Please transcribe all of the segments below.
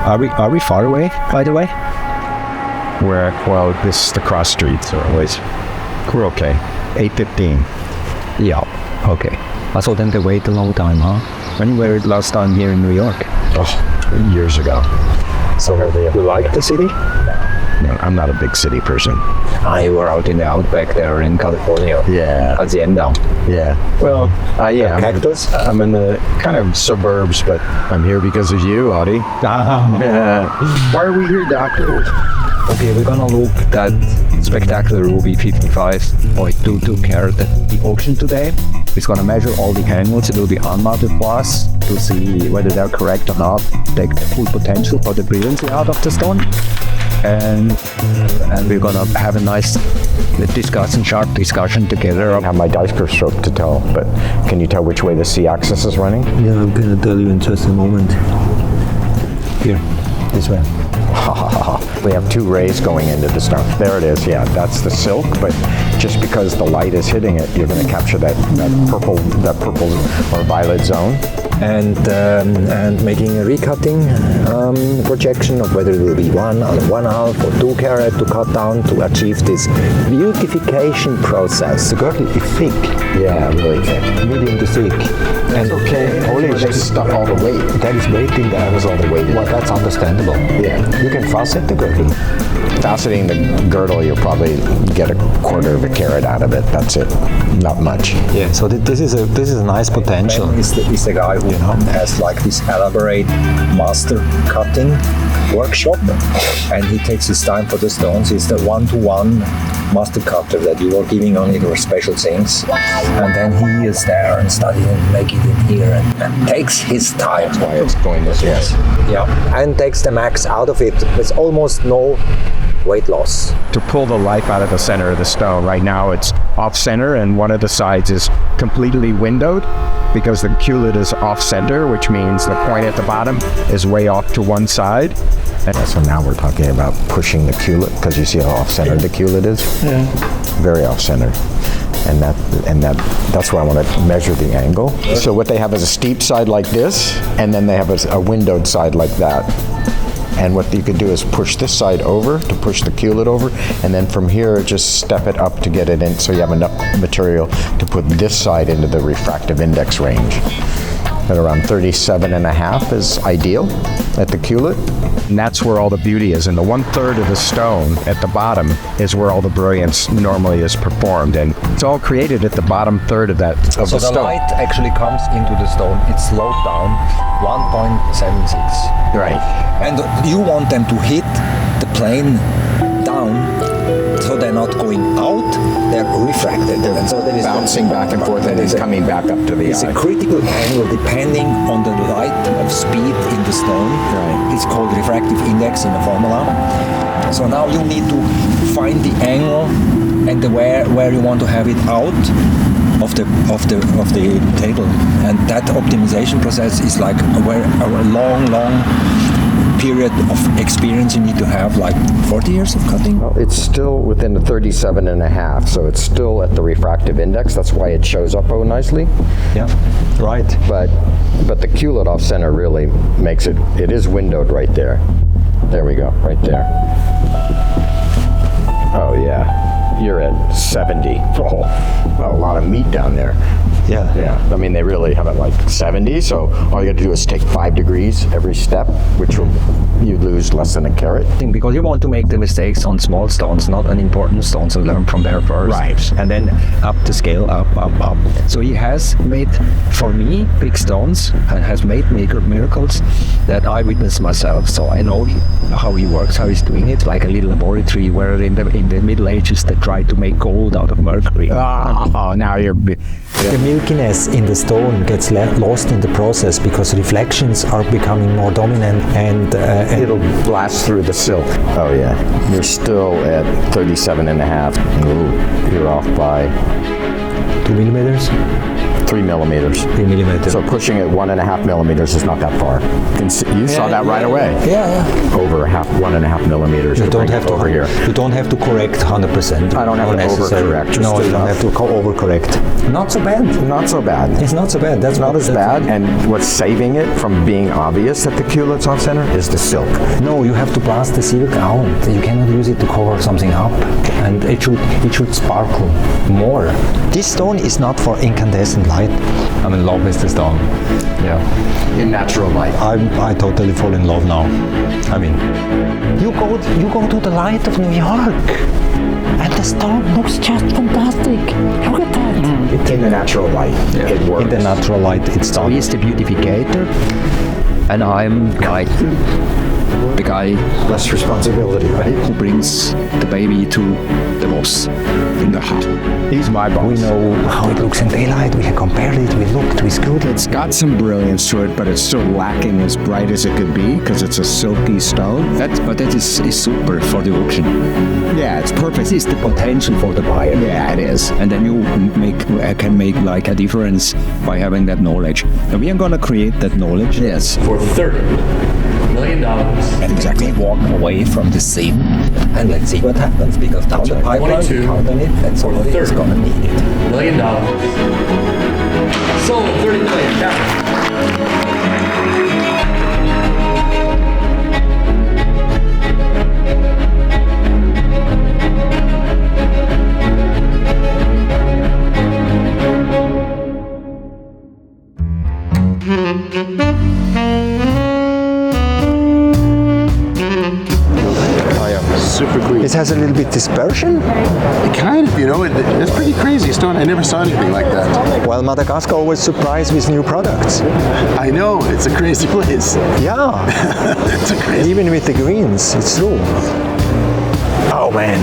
Are we far away, by the way? Well, this is the cross street, so we're okay. 8:15. Yeah. Okay. So then they wait a long time, huh? When you were last time here in New York? Oh, years ago. So you like the city? No, I'm not a big city person. You were out in the outback there in California. Yeah. Hacienda. Yeah. Well, yeah. Cactus? I'm in the kind of suburbs, but I'm here because of you, Audie. Yeah. Why are we here, Doctor? Okay, we're gonna look at spectacular ruby 55.22 carat at the auction today. It's gonna measure all the angles. It will be unmounted plus to see whether they're correct or not. Take the full potential for the brilliance out of the stone. And we're gonna have a nice sharp discussion together. I have my dice per stroke to tell, but can you tell which way the C-axis is running? Yeah, I'm gonna tell you in just a moment. Here, this way. We have two rays going into the stone. There it is, yeah, that's the silk, but just because the light is hitting it, you're going to capture that purple or violet zone. And making a recutting projection of whether it will be 1.5 or 2 carat to cut down to achieve this beautification process. The girdle is thick. Yeah, really thick. Medium to thick. And okay, only just stuff all the weight. That is weighting that. That is all the weight. Well, that's understandable. Yeah. You can facet the girdle. Faceting the girdle, you'll probably get 1/4 of a carat out of it. That's it. Not much. Yeah. So this is a nice potential. Is the guy who has like this elaborate master cutting workshop, and he takes his time for the stones. It's the 1-to-1 master cutter that you are giving only the special things, and then he is there and studying and making it here and takes his time. That's why it's going this way. Yeah, and takes the max out of it with almost no weight loss. To pull the life out of the center of the stone, right now it's off center and one of the sides is completely windowed because the culate is off center, which means the point at the bottom is way off to one side. And so now we're talking about pushing the culate, because you see how off center the culate is? Yeah. Very off center. And that's why I want to measure the angle. So what they have is a steep side like this, and then they have a windowed side like that. And what you could do is push this side over to push the culate over, and then from here just step it up to get it in so you have enough material to put this side into the refractive index range. At around 37.5 is ideal at the culate. And that's where all the beauty is. And the 1/3 of the stone at the bottom is where all the brilliance normally is performed. And it's all created at the bottom third of that of so the stone. So the light actually comes into the stone. It's slowed down 1.76. Right. And you want them to hit the plane down, so they're not going out, they're refracted. They're and so that is bouncing back and forth and it's coming back up to the It's eye. a critical angle depending on the light of speed in the stone. Right. It's called refractive index in the formula. So now you need to find the angle and where you want to have it out of the table, and that optimization process is like a long period of experience you need to have, like 40 years of cutting. Well, it's still within the 37.5, so it's still at the refractive index. That's why it shows up so nicely. Yeah, right. But the culate off center really makes it. It is windowed right there. There we go, right there. Oh yeah. You're at 70. Oh, a lot of meat down there. Yeah. Yeah. I mean, they really have it like 70, so all you got to do is take 5 degrees every step, which will you lose less than a carat. Because you want to make the mistakes on small stones, not on important stones, and learn from there first. Right. And then up the scale, up. So he has made, for me, big stones, and has made miracles that I witnessed myself. So I know how he works, how he's doing it, like a little laboratory where in the Middle Ages they tried to make gold out of mercury. Oh, now you're... The milkiness in the stone gets lost in the process because reflections are becoming more dominant, and it'll blast through the silk. Oh yeah, you're still at 37.5. Ooh, you're off by 2 millimeters. 3 millimeters. 3 millimeters. So pushing it 1.5 millimeters is not that far. You saw that right away. Yeah. Over 1.5 millimeters. You to don't bring have it to over here. You don't have to correct 100%. I don't have to necessary. overcorrect, just No, you don't enough. have to overcorrect. Not so bad. Not so bad. It's not so bad. That's Not as bad. And what's saving it from being obvious that the culette's off center is the silk. No, you have to blast the silk out. You cannot use it to cover something up, and it should sparkle more. This stone is not for incandescent light. I'm in love with the stone. Yeah. In natural light. I totally fall in love now. I mean, you go to the light of New York, and the stone looks just fantastic. Look at that. In the natural light, it works. In the natural light, it's done. He's the beautificator, and I'm like the guy Less responsibility, right? who brings the baby to the boss in the hut. He's my boss. We know how it looks in daylight. We can compare it. We looked. We screwed it. It's got some brilliance to it, but it's still lacking as bright as it could be because it's a silky stone. But that is super for the auction. Yeah, it's perfect. This is the potential for the buyer. Yeah, it is. And then you can make like a difference by having that knowledge. And we are gonna create that knowledge. Yes. For $30 million. And exactly walk away from the scene, and let's see what happens, because down the pipeline we 22 count on it, and somebody is 30 gonna need it. $1 million. Sold 30 million. Yeah. Super clean. It has a little bit dispersion. Kind of, you know, it's pretty crazy stone. I never saw anything like that. Well, Madagascar always surprised with new products. I know, it's a crazy place. Yeah, It's a crazy. even with the greens, it's true. Oh man,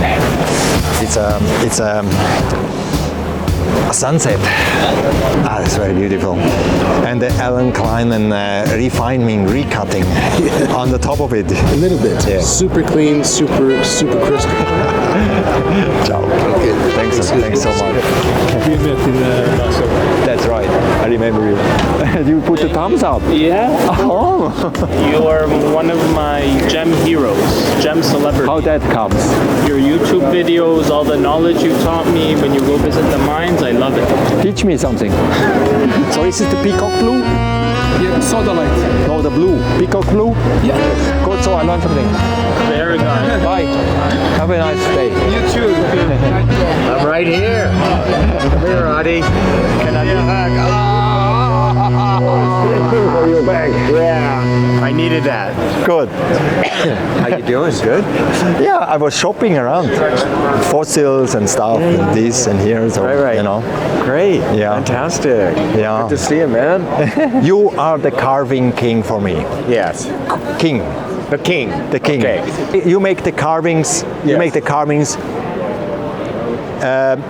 it's a sunset. Ah, it's very beautiful. And the Alan Klein and refining, recutting on the top of it. A little bit. Yeah. Super clean, super crystal. Ciao. Thanks so much. That's right. I remember you. You put the thumbs up. Yeah, Oh, you are one of my gem heroes, gem celebrities. how that comes. Your YouTube videos, all the knowledge you taught me when you go visit the mines, I love it. Teach me something. So is it the peacock blue? Yeah, soda light. No, the blue. Peacock blue? Yeah. Good, so I learned something. Very good. Bye. Have a nice day. You too. I'm right here. Come here, Adi. Can I get a hug? Oh, you're back. Yeah, I needed that. Good. How you doing? Good. Yeah, I was shopping around. Fossils and stuff, and this and here, so, Right. you know. Great. Yeah. Fantastic. Yeah. Good to see you, man. You are the carving king for me. Yes. King. The king. The king. Okay. You make the carvings, you Yes. make the carvings,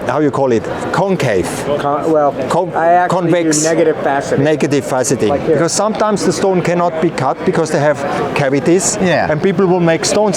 how you call it? Concave. I actually convex. do negative faceting. Negative faceting. Like here. Because sometimes the stone cannot be cut because they have cavities. Yeah. And people will make small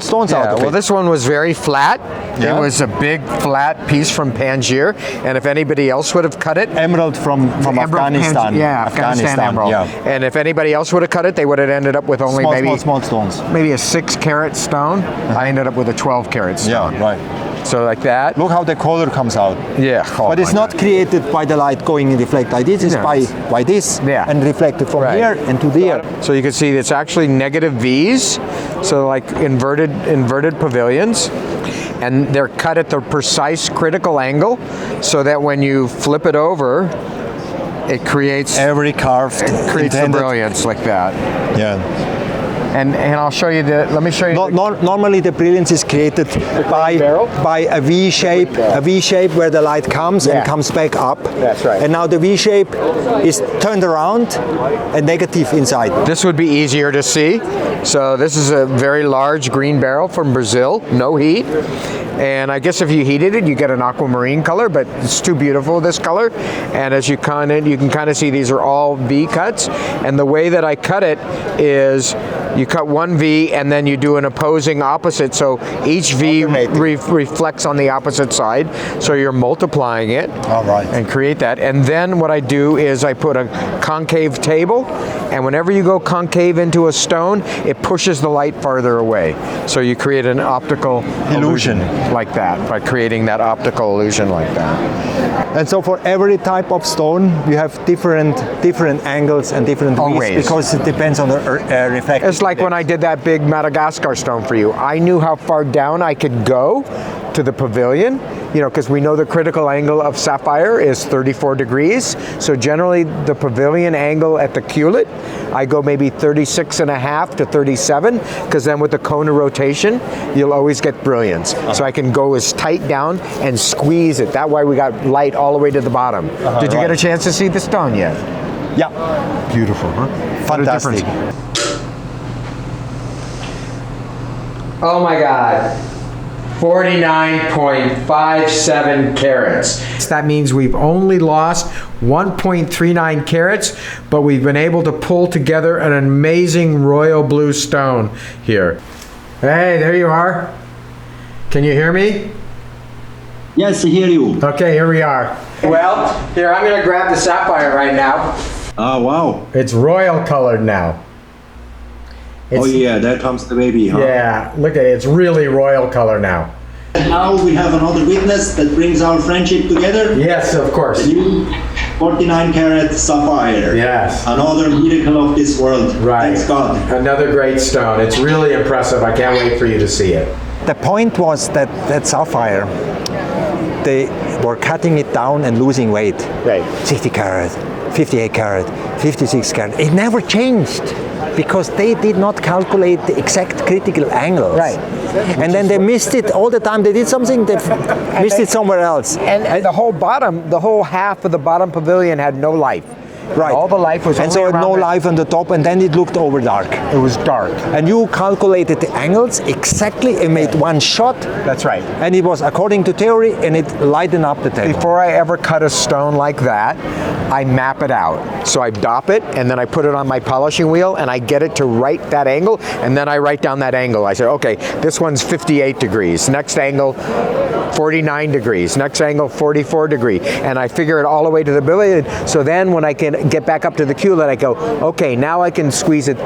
stones out of Well, it. this one was very flat. Yeah. It was a big flat piece from Panjshir, and if anybody else would have cut it, Emerald from Emerald Afghanistan. Afghanistan emerald. Yeah. And if anybody else would have cut it, they would have ended up with only Small stones. maybe a 6-carat stone. I ended up with a 12-carat stone. Yeah, right. So like that. Look how the color comes out. Yeah. Oh But it's my not God. created by the light going and reflect like this. It's No. by this Yeah. and reflected from Right. here and to there. So you can see it's actually negative V's, so like inverted pavilions, and they're cut at the precise critical angle, so that when you flip it over, it creates Every carved the intended- brilliance like that. Yeah. And I'll show you let me show you. Normally the brilliance is created by a V shape where the light comes and Yeah. comes back up. That's right. And now the V shape is turned around and negative inside. This would be easier to see. So this is a very large green beryl from Brazil, no heat. And I guess if you heated it, you get an aquamarine color, but it's too beautiful, this color. And as you can kind of see, these are all V cuts. And the way that I cut it is You cut one V and then you do an opposing opposite, so each V reflects on the opposite side, so you're multiplying it. All right. And create that. And then what I do is I put a concave table, and whenever you go concave into a stone, it pushes the light farther away. So you create an optical illusion like that, by creating that optical illusion like that. And so for every type of stone, you have different angles and different widths, because it depends on the reflective. It's like when I did that big Madagascar stone for you. I knew how far down I could go to the pavilion, you know, because we know the critical angle of Sapphire is 34 degrees. So generally the pavilion angle at the culet, I go maybe 36.5 to 37, because then with the cone of rotation, you'll always get brilliance. So I can go as tight down and squeeze it. That way we got light all the way to the bottom. Did you get a chance to see the stone yet? Yeah. Beautiful, huh? Fantastic. Oh my God. 49.57 carats. That means we've only lost 1.39 carats, but we've been able to pull together an amazing royal blue stone here. Hey, there you are. Can you hear me? Yes, I hear you. Okay, here we are. Well, here, I'm gonna grab the sapphire right now. Oh, wow. It's royal colored now. Oh yeah, there comes the baby, huh? Yeah, look at it, it's really royal color now. And now we have another witness that brings our friendship together. Yes, of course. The new 49 carat sapphire. Yes. Another miracle of this world. Right. Thanks God. Another great stone. It's really impressive. I can't wait for you to see it. The point was that sapphire, they were cutting it down and losing weight. Right. 60 carat, 58 carat, 56 carat. It never changed, because they did not calculate the exact critical angles. Right. And then they missed it all the time. They did something, they missed it somewhere else. And the whole bottom, the whole half of the bottom pavilion had no life. Right. All the life was and only so around no it. life on the top, and then it looked over dark. It was dark. And you calculated the angles exactly and made one shot. That's right. And it was according to theory, and it lightened up the table. Before I ever cut a stone like that, I map it out. So I dop it, and then I put it on my polishing wheel, and I get it to right that angle, and then I write down that angle. I say, okay, this one's 58 degrees. Next angle, 49 degrees. Next angle, 44 degree. And I figure it all the way to the pavilion. So then when I can get back up to the culet, I go, okay, now I can squeeze it.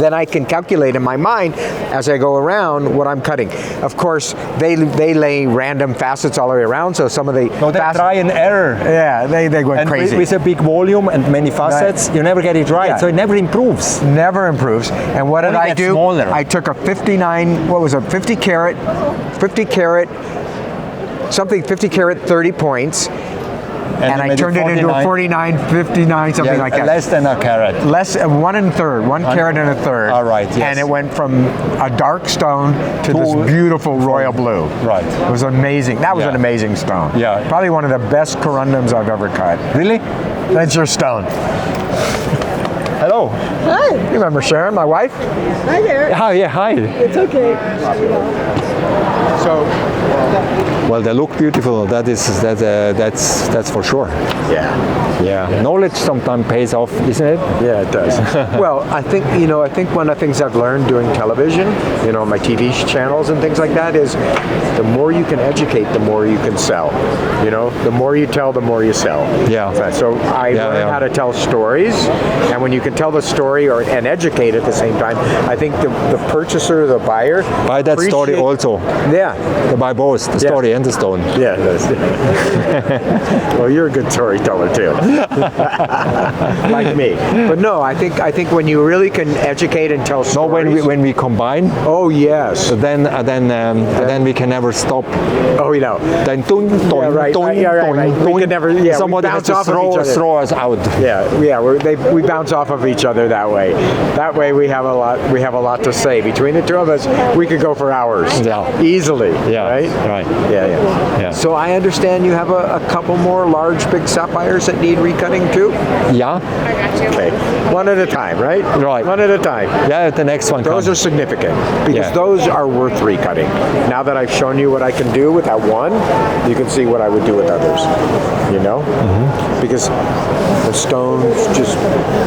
Then I can calculate in my mind as I go around what I'm cutting. Of course, they lay random facets all the way around, so some of the try and error. Yeah, they go crazy. With a big volume and many facets, you never get it right, so it never improves. Never improves. And what did I do? Smaller. I took a 50 carat, 30 points, and I turned it into a 49, 59, something like that. Less than a carat. Less, 1 1/3, 1 carat and a third. All right, yes. And it went from a dark stone to this beautiful royal blue. Right. It was amazing. That was an amazing stone. Yeah. Probably one of the best corundums I've ever cut. Really? That's your stone. Hello. Hi. You remember Sharon, my wife? Hi there. Hi, yeah, hi. It's okay. So, well, they look beautiful. That's for sure. Yeah. Yeah. Knowledge sometimes pays off, isn't it? Yeah, it does. Well, I think one of the things I've learned doing television, my TV channels and things like that, is the more you can educate, the more you can sell. The more you tell, the more you sell. Yeah. So I learned how to tell stories, and when you can tell the story and educate at the same time, I think the purchaser, the buyer, buy that story also. Yeah. They buy both, the story and the stone. Yeah. Well, you're a good storyteller too. Like me. But no, I think when you really can educate and tell stories. No, when we combine. Oh yes. Then we can never stop. Oh, you know. Then right. We can never. Yeah. Somebody has to throw us out. Yeah. We bounce off of each other that way. That way we have a lot. We have a lot to say between the two of us. We could go for hours. Yeah. Easily. Yeah. Right. Yeah. So I understand you have a couple more large, big sapphires that need recutting too. Yeah. Okay. One at a time, right? Right. One at a time. Yeah. The next one. Those are significant because those are worth recutting. Now that I've shown you what I can do with that one, you can see what I would do with others. Because the stones just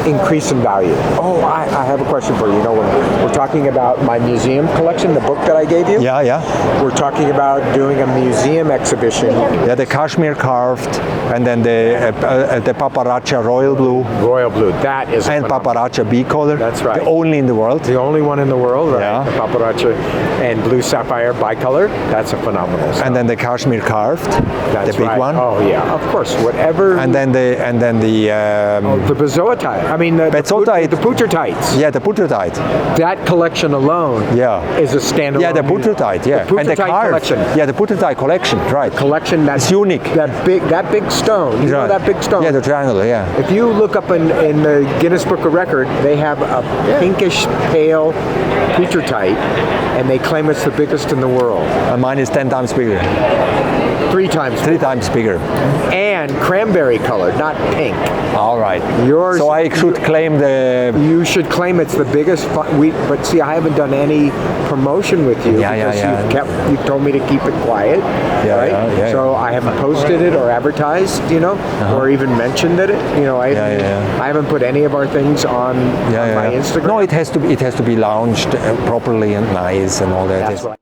increase in value. Oh, I have a question for you. You know, when we're talking about my museum collection, the book that I gave you. Yeah. We're talking about doing a museum exhibition. Yeah, the Kashmir carved, and then the Paparacha royal blue. Royal blue, that is and Paparacha bicolor. That's right. The only in the world. The only one in the world, right? Yeah. The Paparacha and blue sapphire bicolor. That's a phenomenal stuff. And then the Kashmir carved, that's the big right. one. Oh yeah, of course. Whatever. And then the the bezoatite. I mean the poudretteite. Yeah, the poudretteite. That collection alone. Yeah. Is a standalone. Yeah, the poudretteite. Yeah. The and the carved collection. Yeah, the poudretteite collection. Right. Collection that's unique. That big stone. You know that big stone. Yeah, the triangular. Yeah. If you look up in the Guinness Book of Record, they have a pinkish pale poudretteite, and they claim it's the biggest in the world. And mine is 10 times bigger. 3 times. 3 times bigger. And cranberry colored, not pink. All right. Yours. So I should claim the. You should claim it's the biggest. But see, I haven't done any promotion with you because you told me to keep it quiet. Right. So I haven't posted it or advertised, or even mentioned it. I haven't put any of our things on my Instagram. No, it has to be launched properly and nice and all that. That's right.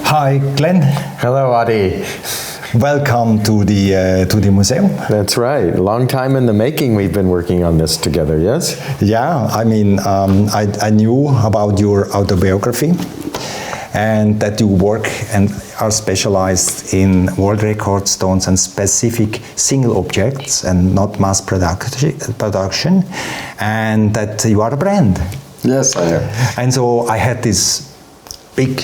Hi, Glenn. Hello, Adi. Welcome to the museum. That's right. A long time in the making. We've been working on this together. Yes. Yeah. I mean, I knew about your autobiography, and that you work and are specialized in world record stones and specific single objects and not mass production, and that you are a brand. Yes, I am. And so I had this big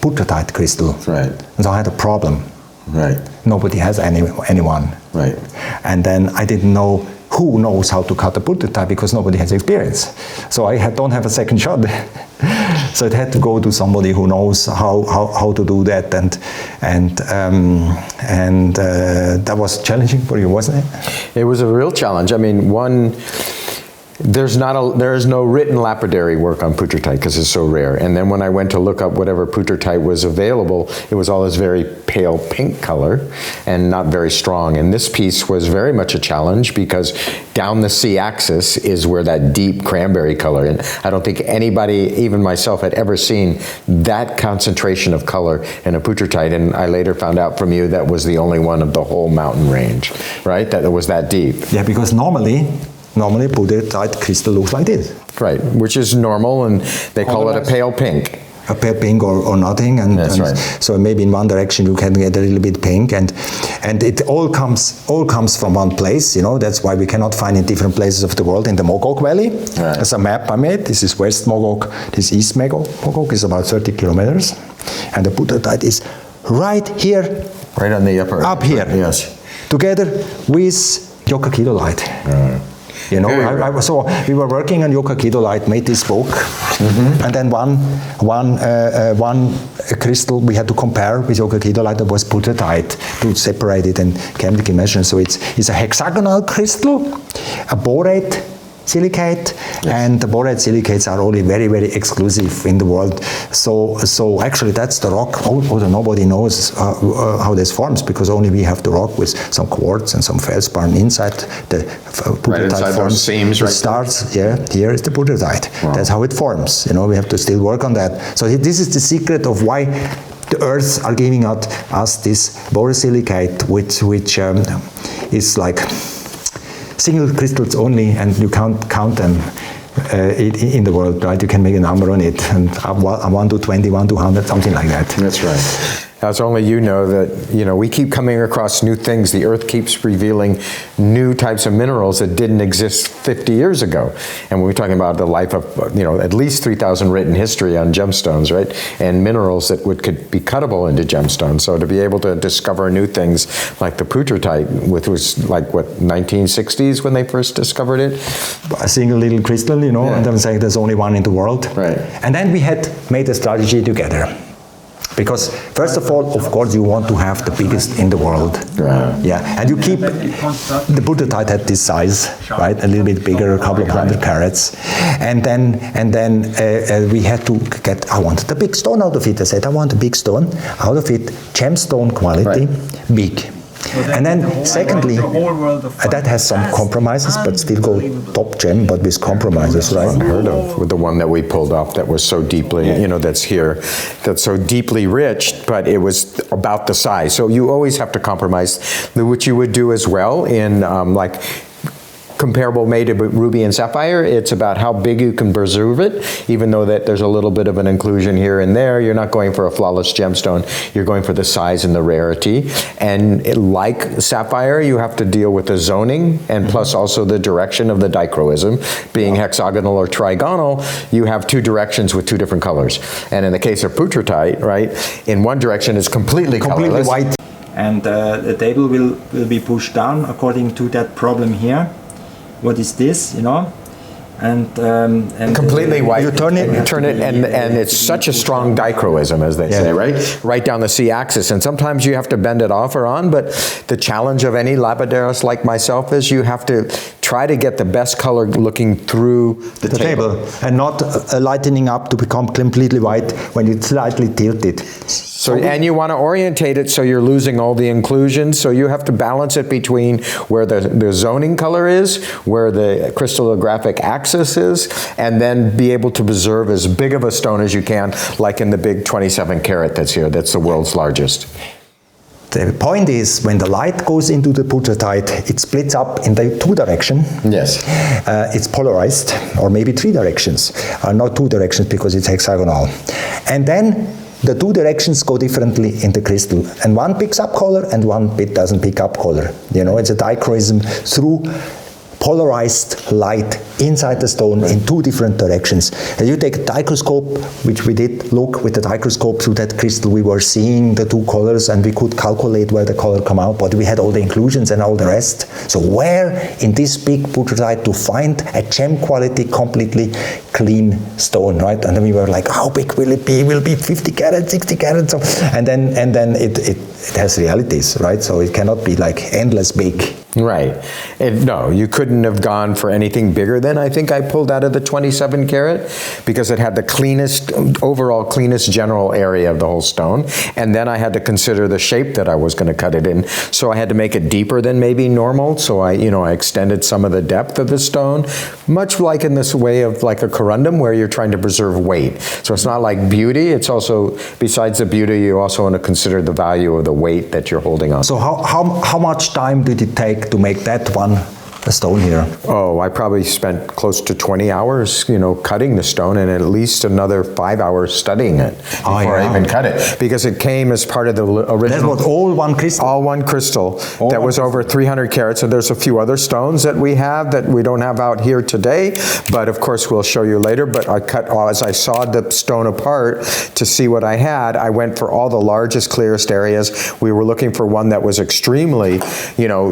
poudretteite crystal. Right. And so I had a problem. Right. Nobody has anyone. Right. And then I didn't know who knows how to cut a poudretteite because nobody has experience. So I don't have a second shot. So it had to go to somebody who knows how to do that, and that was challenging for you, wasn't it? It was a real challenge. I mean, there is no written lapidary work on poudretteite because it's so rare. And then when I went to look up whatever poudretteite was available, it was all this very pale pink color and not very strong. And this piece was very much a challenge because down the C-axis is where that deep cranberry color, and I don't think anybody, even myself, had ever seen that concentration of color in a poudretteite. And I later found out from you that was the only one of the whole mountain range, right? That was that deep. Yeah, because normally poudretteite crystal looks like this. Right, which is normal, and they call it a pale pink. A pale pink or nothing, and right. So maybe in one direction you can get a little bit pink, and it all comes from one place. That's why we cannot find in different places of the world. In the Mogok Valley, right. There's a map I made. This is West Mogok. This is East Mogok is about 30 kilometers, and the poudretteite is right here, right on the upper up here, yes, together with yokakidolite. So we were working on yokakidolite, made this book, and then one crystal we had to compare with yokakidolite that was poudretteite to separate it and chemically measure. So it's a hexagonal crystal, a borate silicate, yes. And the borate silicates are only very, very exclusive in the world. So actually that's the rock, although nobody knows how this forms, because only we have the rock with some quartz and some feldspar inside the poudretteite forms. Seams, right? It starts, here is the poudretteite. Wow. That's how it forms. We have to still work on that. So this is the secret of why the Earth are giving us this borosilicate, which is like single crystals only, and you can't count them in the world, right? You can make a number on it, and 1 to 20, 1 to 100, something like that. That's right. As only you know that, we keep coming across new things. The earth keeps revealing new types of minerals that didn't exist 50 years ago. And we're talking about the life of, at least 3,000 written history on gemstones, right? And minerals that could be cuttable into gemstones. So to be able to discover new things like the poudretteite, which was like, 1960s when they first discovered it? A single little crystal, and then saying there's only one in the world. Right. And then we had made a strategy together. Because first of all, of course, you want to have the biggest in the world. Yeah, and you keep, the poudretteite had this size, right? A little bit bigger, a couple of 100 carats. And then we had to get, I wanted a big stone out of it. I said, I want a big stone out of it, gemstone quality, big. And then secondly, that has some compromises, but still go top gem, but with compromises, right? Unheard of, with the one that we pulled off that was so deeply, that's here, that's so deeply rich, but it was about the size. So you always have to compromise, which you would do as well in comparable made of ruby and sapphire. It's about how big you can preserve it, even though that there's a little bit of an inclusion here and there. You're not going for a flawless gemstone. You're going for the size and the rarity. And like sapphire, you have to deal with the zoning and plus also the direction of the dichroism. Being hexagonal or trigonal, you have two directions with two different colors. And in the case of poudretteite, right, in one direction it's completely colorless. White. And the table will be pushed down according to that problem here. What is this, and completely white. You turn it, and it's such a strong dichroism, as they say, right down the C-axis. And sometimes you have to bend it off or on. But the challenge of any lapidaris like myself is you have to try to get the best color looking through the table, and not lightening up to become completely white when you slightly tilt it. So, and you want to orientate it so you're losing all the inclusions. So you have to balance it between where the zoning color is, where the crystallographic axis is, and then be able to preserve as big of a stone as you can, like in the big 27 carat that's here. That's the world's largest. The point is, when the light goes into the poudretteite, it splits up in the two directions. Yes. It's polarized, or maybe three directions. Not two directions because it's hexagonal. And then the two directions go differently in the crystal, and one picks up color and one bit doesn't pick up color. It's a dichroism through polarized light inside the stone in two different directions. And you take a dichroscope, which we did look with the dichroscope through that crystal, we were seeing the two colors and we could calculate where the color come out, but we had all the inclusions and all the rest. So where in this big poudretteite to find a gem quality completely clean stone, right? And then we were like, how big will it be? Will it be 50 carats, 60 carats? And then it has realities, right? So it cannot be like endless big. Right. No, you couldn't have gone for anything bigger than I think I pulled out of the 27 carat because it had the cleanest, overall cleanest general area of the whole stone. And then I had to consider the shape that I was going to cut it in. So I had to make it deeper than maybe normal. So I extended some of the depth of the stone, much like in this way of like a corundum where you're trying to preserve weight. So it's not like beauty. It's also, besides the beauty, you also want to consider the value of the weight that you're holding on. So how much time did it take to make that one a stone here? Oh, I probably spent close to 20 hours, cutting the stone, and at least another 5 hours studying it before I even cut it, because it came as part of the original. That was all one crystal? All one crystal. That was over 300 carats, and there's a few other stones that we have that we don't have out here today, but of course we'll show you later. But I cut, as I sawed the stone apart to see what I had, I went for all the largest, clearest areas. We were looking for one that was extremely,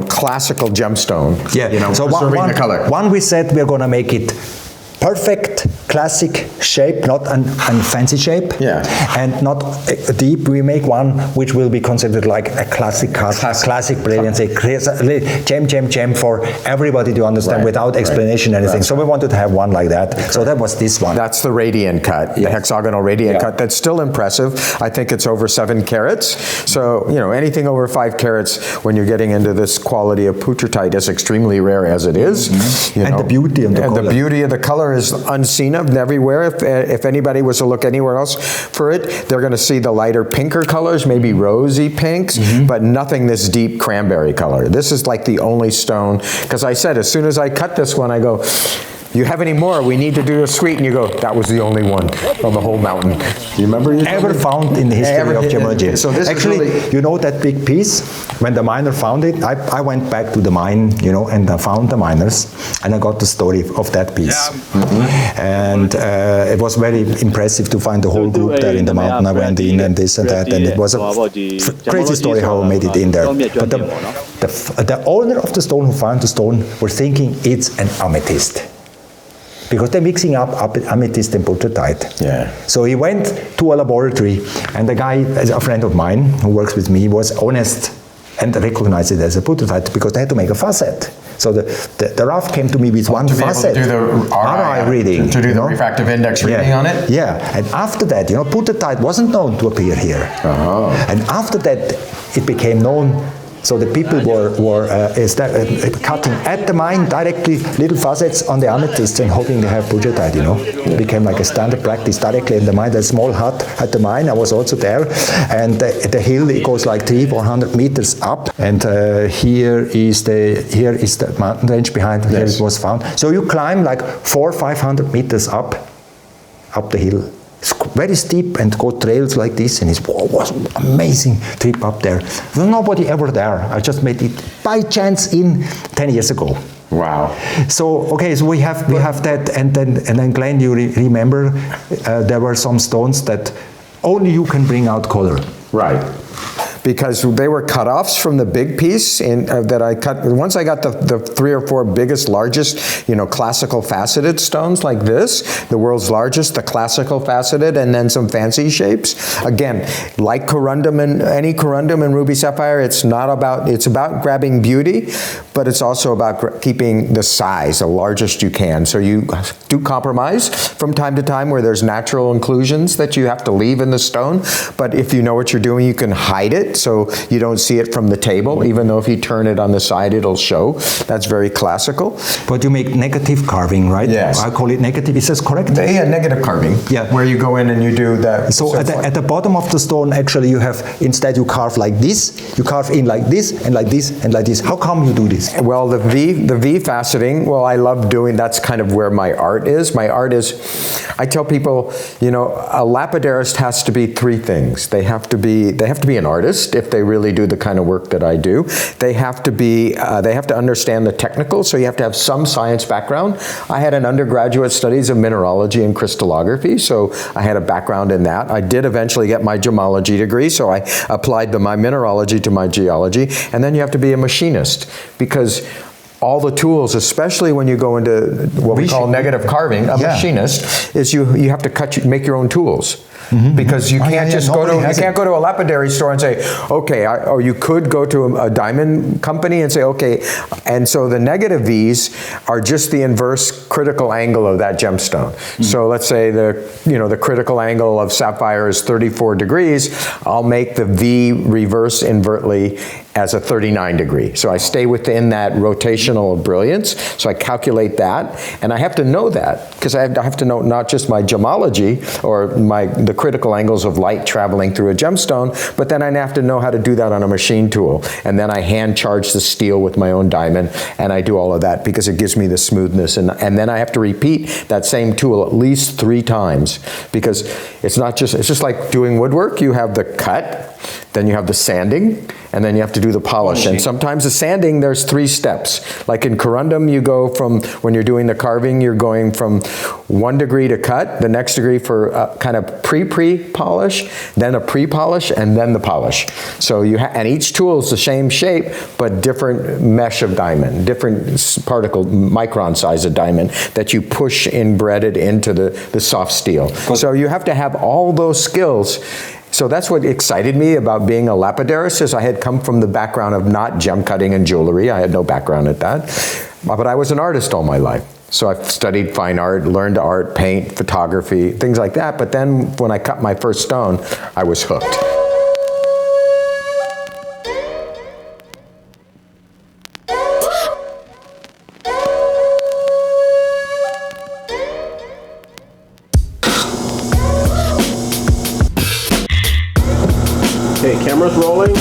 classical gemstone. Yeah. So one we said we're going to make it perfect, classic shape, not a fancy shape, and not deep. We make one which will be considered like a classic brilliance, gem for everybody to understand without explanation or anything. So we wanted to have one like that. So that was this one. That's the radiant cut, the hexagonal radiant cut. That's still impressive. I think it's over 7 carats. So, anything over 5 carats when you're getting into this quality of poudretteite is extremely rare as it is. And the beauty of the color. And the beauty of the color is unseen of everywhere. If anybody was to look anywhere else for it, they're going to see the lighter pinker colors, maybe rosy pinks, but nothing this deep cranberry color. This is like the only stone, because I said as soon as I cut this one, I go, you have any more? We need to do a suite. And you go, that was the only one on the whole mountain. Do you remember? Ever found in the history of Gemresearch. So this actually, is really, you know that big piece? When the miner found it, I went back to the mine, you know, and I found the miners, and I got the story of that piece. And it was very impressive to find the whole group there in the mountain. I went in and this and that, and it was a crazy story how I made it in there. But the owner of the stone who found the stone were thinking it's an amethyst, because they're mixing up amethyst and poudretteite. Yeah. So he went to a laboratory, and the guy, a friend of mine who works with me, was honest and recognized it as a poudretteite because they had to make a facet. So the rough came to me with one facet. To be able to do the RI reading. To do the refractive index reading on it? Yeah, and after that, you know, poudretteite wasn't known to appear here. And after that, it became known. So the people were cutting at the mine directly little facets on the amethyst and hoping they have poudretteite, you know. It became like a standard practice directly in the mine. There's a small hut at the mine. I was also there. And the hill, it goes like 300-400 meters up. And here is the mountain range behind. Here it was found. So you climb like 400-500 meters up the hill. It's very steep and go trails like this, and it was an amazing trip up there. There was nobody ever there. I just made it by chance in 10 years ago. Wow. So okay, so we have that, and then Glenn, you remember there were some stones that only you can bring out color. Right. Because they were cut-offs from the big piece that I cut. Once I got the 3 or 4 biggest, largest, you know, classical faceted stones like this, the world's largest, the classical faceted, and then some fancy shapes. Again, like corundum and any corundum and ruby sapphire, it's about grabbing beauty, but it's also about keeping the size, the largest you can. So you do compromise from time to time where there's natural inclusions that you have to leave in the stone, but if you know what you're doing, you can hide it so you don't see it from the table, even though if you turn it on the side, it'll show. That's very classical. But you make negative carving, right? Yes. I call it negative. Is this correct? Yeah, negative carving. Yeah. Where you go in and you do that. So at the bottom of the stone, actually, you have, instead you carve like this, you carve in like this, and like this, and like this. How come you do this? Well, the V faceting, well, I love doing, that's kind of where my art is. My art is, I tell people, you know, a lapidarist has to be 3 things. They have to be an artist if they really do the kind of work that I do. They have to understand the technical, so you have to have some science background. I had an undergraduate studies of mineralogy and crystallography, so I had a background in that. I did eventually get my gemology degree, so I applied my mineralogy to my geology, and then you have to be a machinist, because all the tools, especially when you go into what we call negative carving, a machinist, is you have to make your own tools. Because you can't go to a lapidary store and say, okay, or you could go to a diamond company and say, okay, and so the negative V's are just the inverse critical angle of that gemstone. So let's say the critical angle of sapphire is 34 degrees, I'll make the V reverse invertly as a 39 degree. So I stay within that rotational brilliance, so I calculate that, and I have to know that, because I have to know not just my gemology, or the critical angles of light traveling through a gemstone, but then I have to know how to do that on a machine tool, and then I hand charge the steel with my own diamond, and I do all of that, because it gives me the smoothness, and then I have to repeat that same tool at least 3 times, because it's just like doing woodwork. You have the cut, then you have the sanding, and then you have to do the polish. And sometimes the sanding, there's 3 steps. Like in corundum, you go from, when you're doing the carving, you're going from 1 degree to cut, the next degree for kind of pre-polish, then a pre-polish, and then the polish. So and each tool is the same shape, but different mesh of diamond, different particle, micron size of diamond that you push embedded into the soft steel. So you have to have all those skills. So that's what excited me about being a lapidarist, is I had come from the background of not gem cutting and jewelry. I had no background at that. But I was an artist all my life. So I've studied fine art, learned art, paint, photography, things like that. But then when I cut my first stone, I was hooked. Okay, camera's rolling.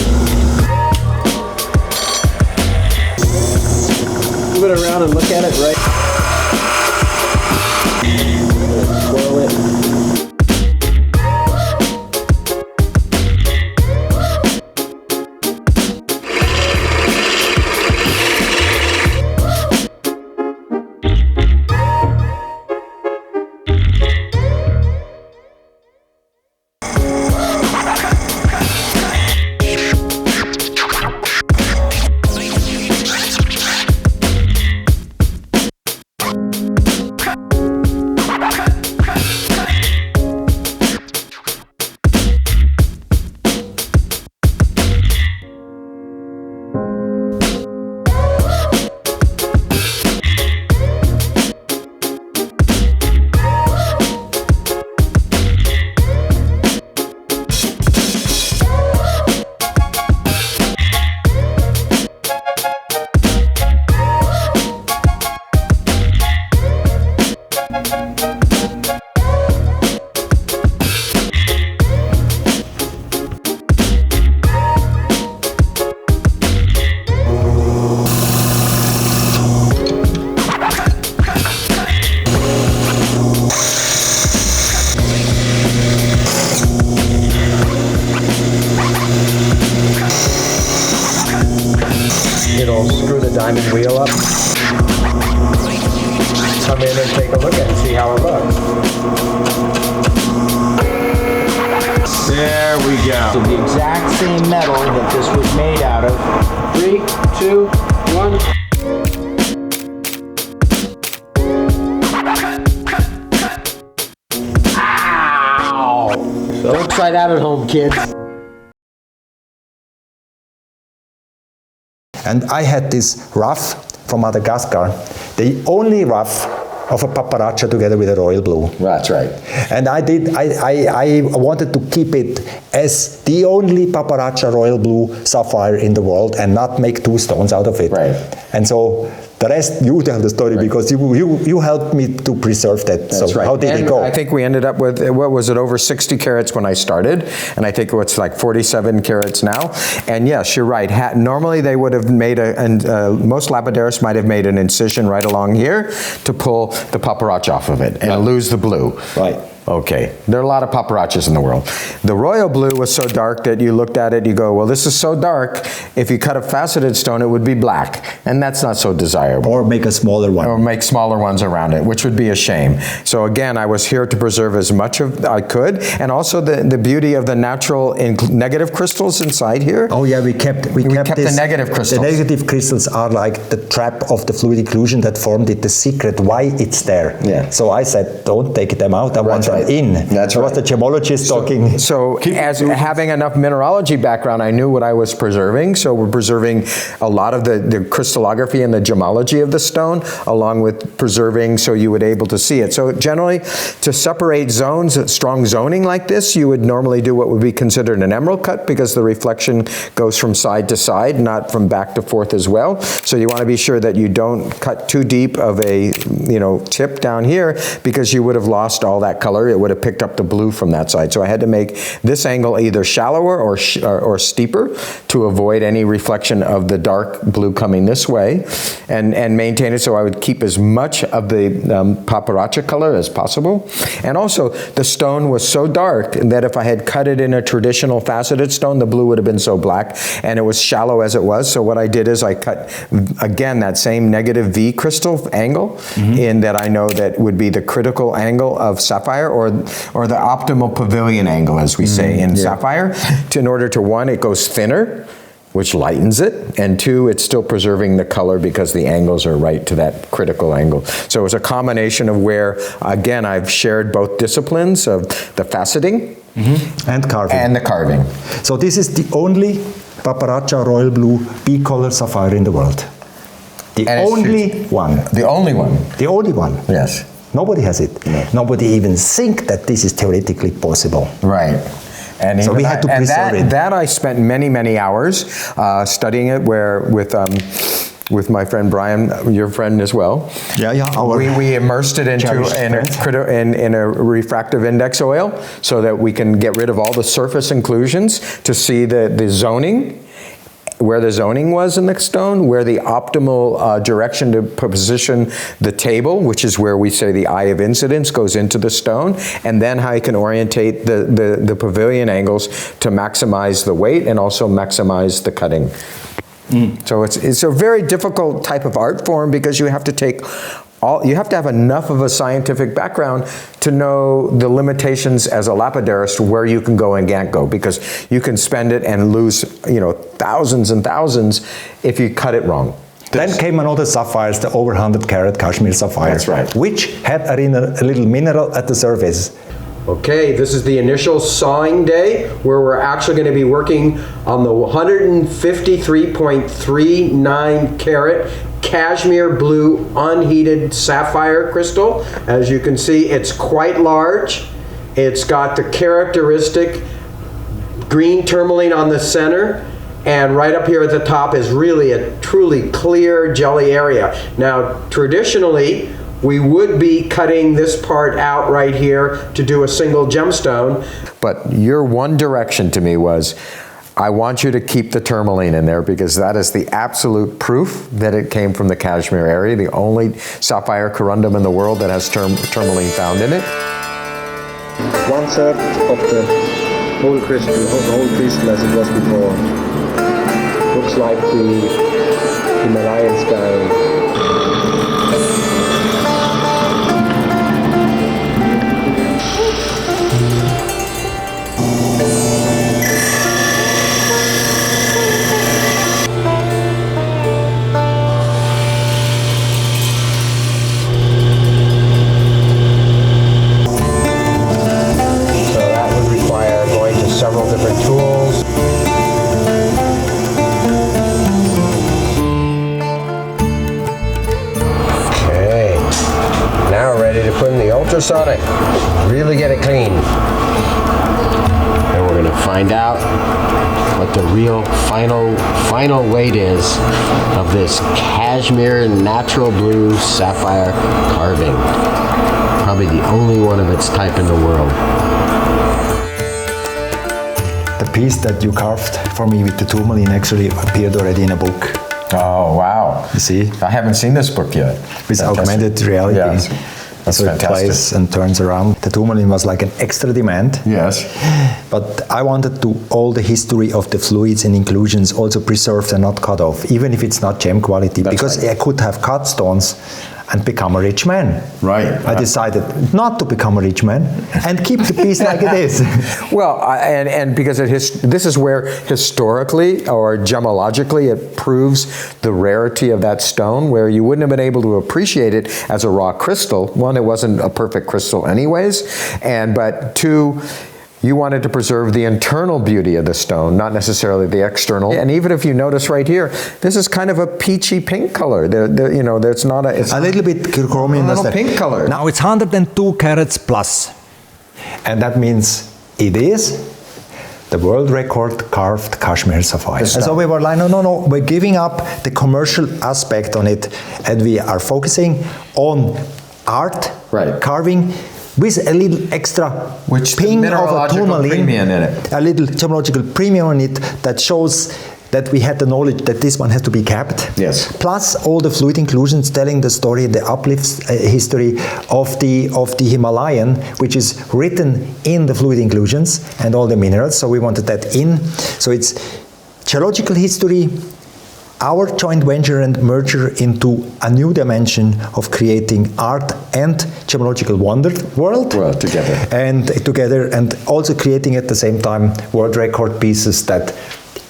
Move it around and look at it right. screw the diamond wheel up, come in and take a look at it, see how it looks. There we go. So the exact same metal that this was made out of. 3, 2, 1. Ow! Don't try that at home, kids. And I had this ruff from Madagascar, the only ruff of a paparaccia together with a royal blue. That's right. And I wanted to keep it as the only paparaccia royal blue sapphire in the world and not make two stones out of it. Right. And so the rest, you tell the story, because you helped me to preserve that. That's so right. how did it go? I think we ended up with, what was it, over 60 carats when I started, and I think it's like 47 carats now. And yes, you're right. Normally they would have made most lapidarists might have made an incision right along here to pull the paparaccia off of it and lose the blue. Right. Okay, there are a lot of paparaccias in the world. The royal blue was so dark that you looked at it, you go, well, this is so dark, if you cut a faceted stone, it would be black, and that's not so desirable. Or make a smaller one. Or make smaller ones around it, which would be a shame. So again, I was here to preserve as much of I could, and also the beauty of the natural negative crystals inside here. Oh yeah, we kept the negative crystals. The negative crystals are like the trap of the fluid occlusion that formed it, the secret why it's there. Yeah. So I said, don't take them out, I want them in. That's right. Was the gemologist talking. So as having enough mineralogy background, I knew what I was preserving. So we're preserving a lot of the crystallography and the gemology of the stone, along with preserving so you would be able to see it. So generally, to separate zones, strong zoning like this, you would normally do what would be considered an emerald cut, because the reflection goes from side to side, not from back to forth as well. So you want to be sure that you don't cut too deep of a tip down here, because you would have lost all that color. It would have picked up the blue from that side. So I had to make this angle either shallower or steeper to avoid any reflection of the dark blue coming this way, and maintain it so I would keep as much of the paparaccia color as possible. And also, the stone was so dark that if I had cut it in a traditional faceted stone, the blue would have been so black, and it was shallow as it was. So what I did is I cut, again, that same negative V crystal angle in that I know that would be the critical angle of sapphire, or the optimal pavilion angle, as we say in sapphire. In order to, one, it goes thinner, which lightens it, and two, it's still preserving the color because the angles are right to that critical angle. So it was a combination of where, again, I've shared both disciplines of the faceting and carving. And the carving. So this is the only paparaccia royal blue B-color sapphire in the world. The only one. The only one. The only one. Yes. Nobody has it. No. Nobody even think that this is theoretically possible. Right. And so we had to preserve it. That I spent many, many hours studying it, with my friend Brian, your friend as well. We immersed it in a refractive index oil so that we can get rid of all the surface inclusions to see the zoning, where the zoning was in the stone, where the optimal direction to position the table, which is where we say the eye of incidence goes into the stone, and then how you can orientate the pavilion angles to maximize the weight and also maximize the cutting. So it's a very difficult type of art form, because you have to you have to have enough of a scientific background to know the limitations as a lapidarist, where you can go and can't go, because you can spend it and lose, thousands and thousands if you cut it wrong. Then came another sapphires, the over 100 carat Kashmir sapphire. That's right. Which had a little mineral at the surface. Okay, this is the initial sawing day, where we're actually going to be working on the 153.39 carat Kashmir blue unheated sapphire crystal. As you can see, it's quite large. It's got the characteristic green tourmaline on the center, and right up here at the top is really a truly clear jelly area. Now, traditionally, we would be cutting this part out right here to do a single gemstone. But your one direction to me was, I want you to keep the tourmaline in there, because that is the absolute proof that it came from the Kashmir area, the only sapphire corundum in the world that has tourmaline found in it. 1/3 of the whole crystal, as it was before. Looks like the Himalayan style. Several different tools. Okay, now we're ready to put in the ultrasonic. Really get it clean. And we're going to find out what the real final weight is of this Kashmir natural blue sapphire carving. Probably the only one of its type in the world. The piece that you carved for me with the tourmaline actually appeared already in a book. Oh, wow. You see? I haven't seen this book yet. With augmented reality. Yes. That's so fantastic. It plays and turns around. The tourmaline was like an extra demand. Yes. But I wanted to all the history of the fluids and inclusions also preserved and not cut off, even if it's not gem quality. That's because right. I could have cut stones and become a rich man. Right. I decided not to become a rich man and keep the piece like it is. Well, and because this is where historically or gemologically it proves the rarity of that stone, where you wouldn't have been able to appreciate it as a raw crystal. One, it wasn't a perfect crystal anyways, but two, you wanted to preserve the internal beauty of the stone, not necessarily the external. And even if you notice right here, this is kind of a peachy pink color. There's not a... It's a little bit chromium. A little pink color. Now it's 102 carats plus. And that means it is the world record carved Kashmir sapphire. And so we were like, no, we're giving up the commercial aspect on it, and we are focusing on art, carving, with a little extra ping of a tourmaline, premium in it. A little gemological premium on it that shows that we had the knowledge that this one has to be kept. Yes. Plus all the fluid inclusions telling the story, the uplift history of the Himalayan, which is written in the fluid inclusions and all the minerals. So we wanted that in. So it's geological history, our joint venture and merger into a new dimension of creating art and gemological world together, and also creating at the same time world record pieces that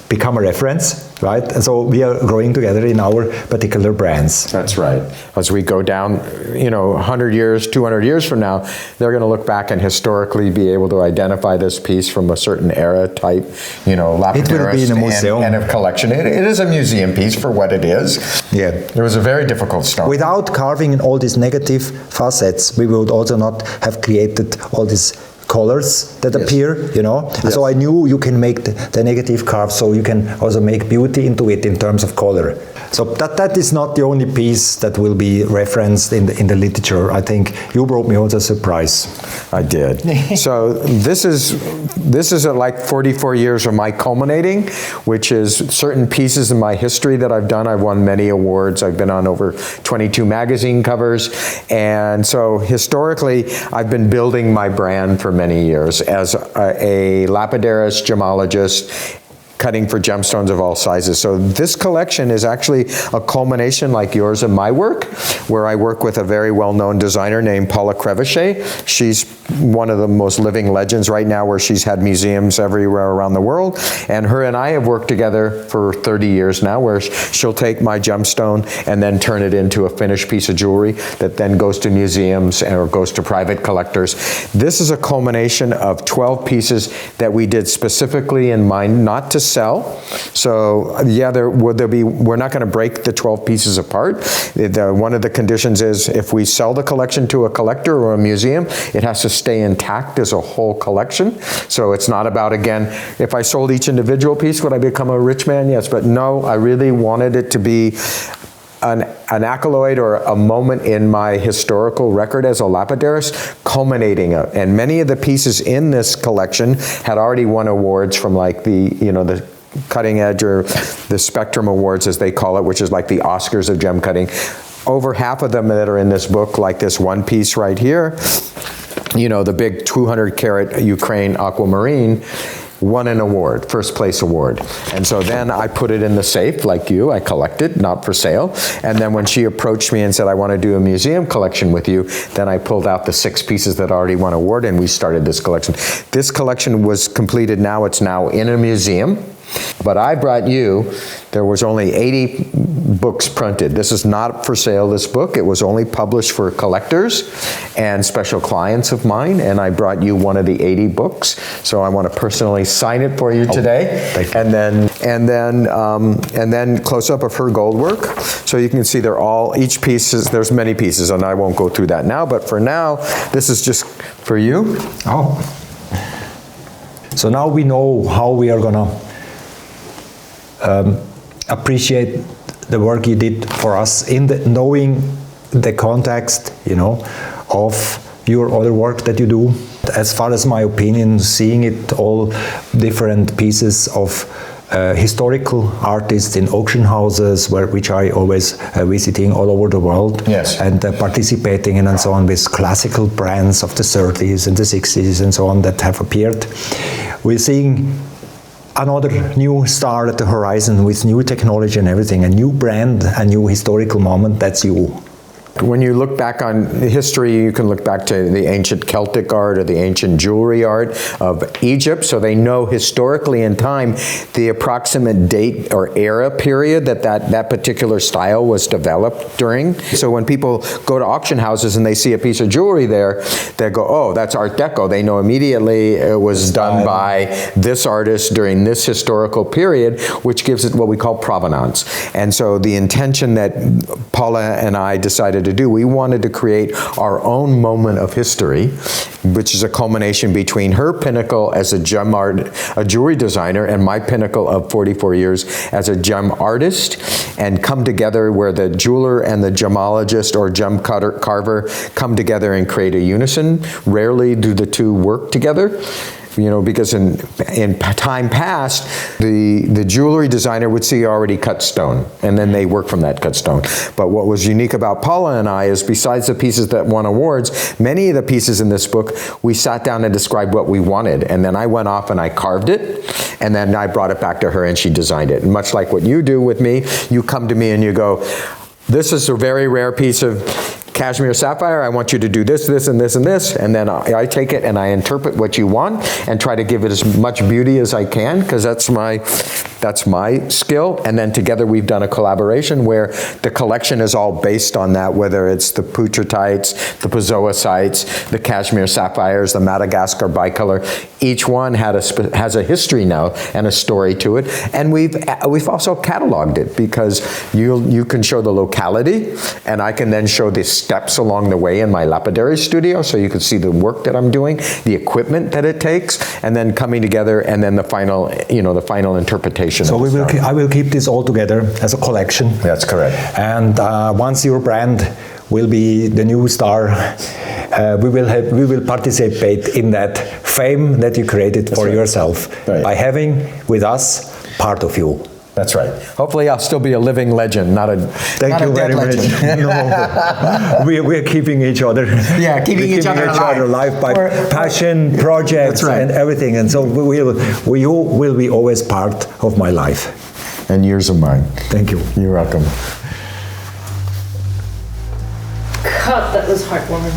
become a reference, right? And so we are growing together in our particular brands. That's right. As we go down, 100 years, 200 years from now, they're going to look back and historically be able to identify this piece from a certain era type, lapidaris. It will be in a museum. And a collection. It is a museum piece for what it is. Yeah. It was a very difficult stone. Without carving in all these negative facets, we would also not have created all these colors that appear, Yes. So I knew you can make the negative carve, so you can also make beauty into it in terms of color. So that is not the only piece that will be referenced in the literature. I think you brought me also a surprise. I did. So this is like 44 years of my culminating, which is certain pieces in my history that I've done. I've won many awards. I've been on over 22 magazine covers. And so historically, I've been building my brand for many years as a lapidaris gemologist, cutting for gemstones of all sizes. So this collection is actually a culmination like yours and my work, where I work with a very well-known designer named Paula Crevichet. She's one of the most living legends right now, where she's had museums everywhere around the world. And her and I have worked together for 30 years now, where she'll take my gemstone and then turn it into a finished piece of jewelry that then goes to museums or goes to private collectors. This is a culmination of 12 pieces that we did specifically in mind not to sell. So yeah, we're not going to break the 12 pieces apart. One of the conditions is if we sell the collection to a collector or a museum, it has to stay intact as a whole collection. So it's not about, again, if I sold each individual piece, would I become a rich man? Yes, but no, I really wanted it to be an accolade or a moment in my historical record as a lapidaris, culminating and many of the pieces in this collection had already won awards from like the cutting edge or the Spectrum Awards, as they call it, which is like the Oscars of gem cutting. Over half of them that are in this book, like this one piece right here, the big 200 carat Ukraine aquamarine, won an award, first place award. And so then I put it in the safe, like you, I collect it, not for sale. And then when she approached me and said, I want to do a museum collection with you, then I pulled out the 6 pieces that already won an award, and we started this collection. This collection was completed now, it's now in a museum. But I brought you, there was only 80 books printed. This is not for sale, this book. It was only published for collectors and special clients of mine, and I brought you one of the 80 books. So I want to personally sign it for you today. And then close up of her gold work. So you can see they're all, each piece is, there's many pieces, and I won't go through that now, but for now, this is just for you. Oh. So now we know how we are gonna appreciate the work you did for us in knowing the context, you know, of your other work that you do. As far as my opinion, seeing it all different pieces of historical artists in auction houses, which I always visiting all over the world, yes, and participating and so on with classical brands of the 30s and the 60s and so on that have appeared. We're seeing another new star at the horizon with new technology and everything, a new brand, a new historical moment. That's you. When you look back on history, you can look back to the ancient Celtic art or the ancient jewelry art of Egypt, so they know historically in time the approximate date or era period that particular style was developed during. So when people go to auction houses and they see a piece of jewelry there, they go, oh, that's Art Deco. They know immediately it was done by this artist during this historical period, which gives it what we call provenance. And so the intention that Paula and I decided to do, we wanted to create our own moment of history, which is a culmination between her pinnacle as a jewelry designer, and my pinnacle of 44 years as a gem artist, and come together where the jeweler and the gemologist or gem carver come together and create a unison. Rarely do the two work together. You know, because in time past, the jewelry designer would see already cut stone, and then they work from that cut stone. But what was unique about Paula and I is, besides the pieces that won awards, many of the pieces in this book, we sat down and described what we wanted, and then I went off and I carved it, and then I brought it back to her and she designed it. And much like what you do with me, you come to me and you go, this is a very rare piece of Kashmir Sapphire, I want you to do this, this, and this, and this, and then I take it and I interpret what you want and try to give it as much beauty as I can, because that's my skill. And then together we've done a collaboration where the collection is all based on that, whether it's the poudretteites, the pozoicites, the Kashmir Sapphires, the Madagascar bicolor. Each one has a history now and a story to it, and we've also cataloged it, because you can show the locality, and I can then show the steps along the way in my lapidary studio, so you can see the work that I'm doing, the equipment that it takes, and then coming together, and then the final, the final interpretation. So I will keep this all together as a collection. That's correct. And once your brand will be the new star, we will participate in that fame that you created for yourself by having with us part of you. That's right. Hopefully I'll still be a living legend, not a Thank you very much. No, we're keeping each other. Yeah, keeping each other alive by passion, projects, and everything. And so you will be always part of my life. And years of mine. Thank you. You're welcome. God, that was heartwarming.